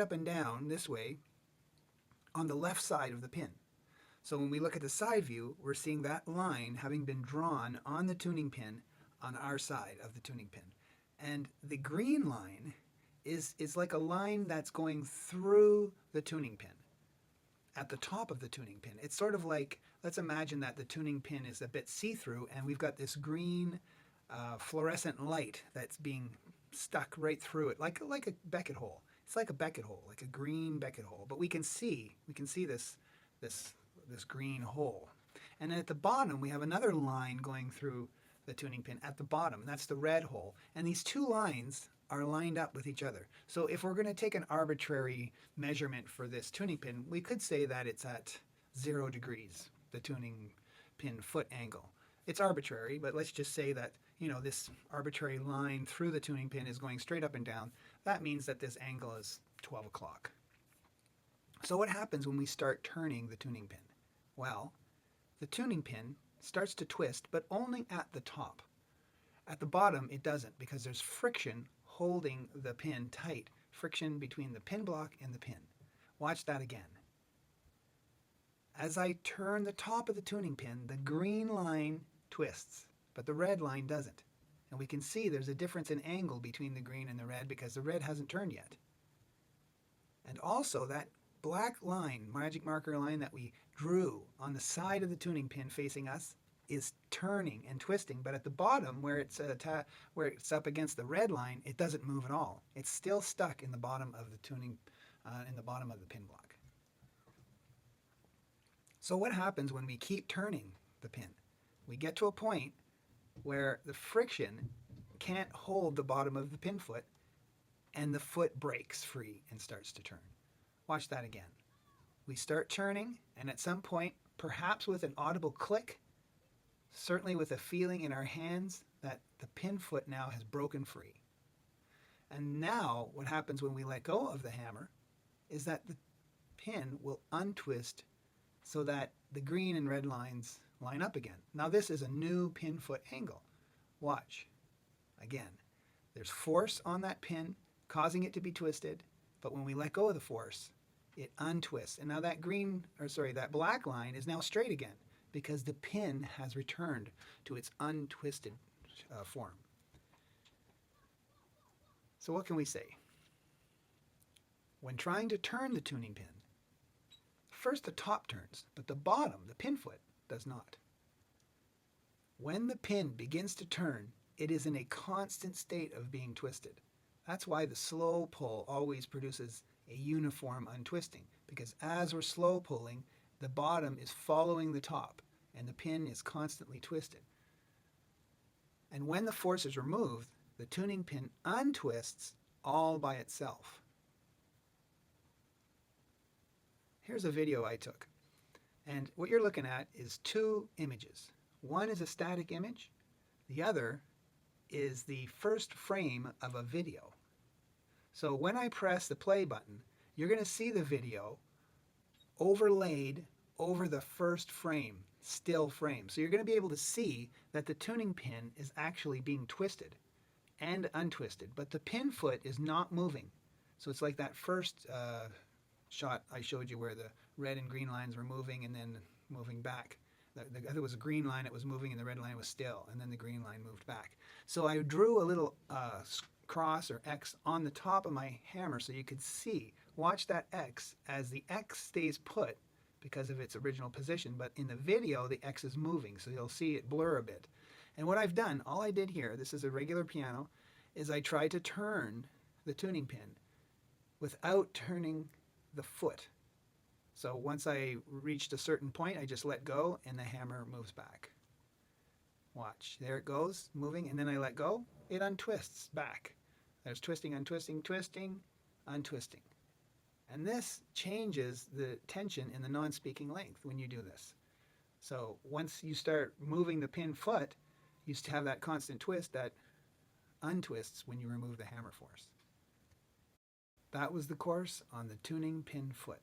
up and down this way on the left side of the pin. So when we look at the side view, we're seeing that line having been drawn on the tuning pin on our side of the tuning pin. And the green line is like a line that's going through the tuning pin at the top of the tuning pin. It's sort of like, let's imagine that the tuning pin is a bit see-through and we've got this green fluorescent light that's being stuck right through it, like a Beckett hole. It's like a Beckett hole, like a green Beckett hole. But we can see this green hole. And then at the bottom, we have another line going through the tuning pin at the bottom. That's the red hole. And these two lines are lined up with each other. So if we're going to take an arbitrary measurement for this tuning pin, we could say that it's at 0 degrees, the tuning pin foot angle. It's arbitrary, but let's just say that, this arbitrary line through the tuning pin is going straight up and down. That means that this angle is 12 o'clock. So what happens when we start turning the tuning pin? Well, the tuning pin starts to twist, but only at the top. At the bottom, it doesn't, because there's friction holding the pin tight. Friction between the pin block and the pin. Watch that again. As I turn the top of the tuning pin, the green line twists, but the red line doesn't. And we can see there's a difference in angle between the green and the red because the red hasn't turned yet. And also that black line, magic marker line that we drew on the side of the tuning pin facing us, is turning and twisting, but at the bottom where it's up against the red line, it doesn't move at all. It's still stuck in the bottom of the tuning, in the bottom of the pin block. So what happens when we keep turning the pin? We get to a point where the friction can't hold the bottom of the pin foot, and the foot breaks free and starts to turn. Watch that again. We start turning, and at some point, perhaps with an audible click, certainly with a feeling in our hands that the pin foot now has broken free. And now what happens when we let go of the hammer is that the pin will untwist so that the green and red lines line up again. Now this is a new pin foot angle. Watch. Again, there's force on that pin causing it to be twisted, but when we let go of the force, it untwists. And now that black line is now straight again because the pin has returned to its untwisted form. So what can we say? When trying to turn the tuning pin, first the top turns, but the bottom, the pin foot, does not. When the pin begins to turn, it is in a constant state of being twisted. That's why the slow pull always produces a uniform untwisting, because as we're slow pulling, the bottom is following the top, and the pin is constantly twisted. And when the force is removed, the tuning pin untwists all by itself. Here's a video I took. And what you're looking at is two images. One is a static image. The other is the first frame of a video. So when I press the play button, you're going to see the video overlaid over the first frame, still frame. So you're going to be able to see that the tuning pin is actually being twisted and untwisted, but the pin foot is not moving. So it's like that first shot I showed you where the red and green lines were moving and then moving back. There was a green line, it was moving, and the red line was still, and then the green line moved back. So I drew a little cross or X on the top of my hammer so you could see. Watch that X as the X stays put because of its original position, but in the video the X is moving, so you'll see it blur a bit. And what I've done, all I did here, this is a regular piano, is I tried to turn the tuning pin without turning the foot. So once I reached a certain point, I just let go and the hammer moves back. Watch, there it goes, moving, and then I let go, it untwists back. There's twisting, untwisting, twisting, untwisting. And this changes the tension in the non-speaking length when you do this. So once you start moving the pin foot, you have that constant twist that untwists when you remove the hammer force. That was the course on the tuning pin foot.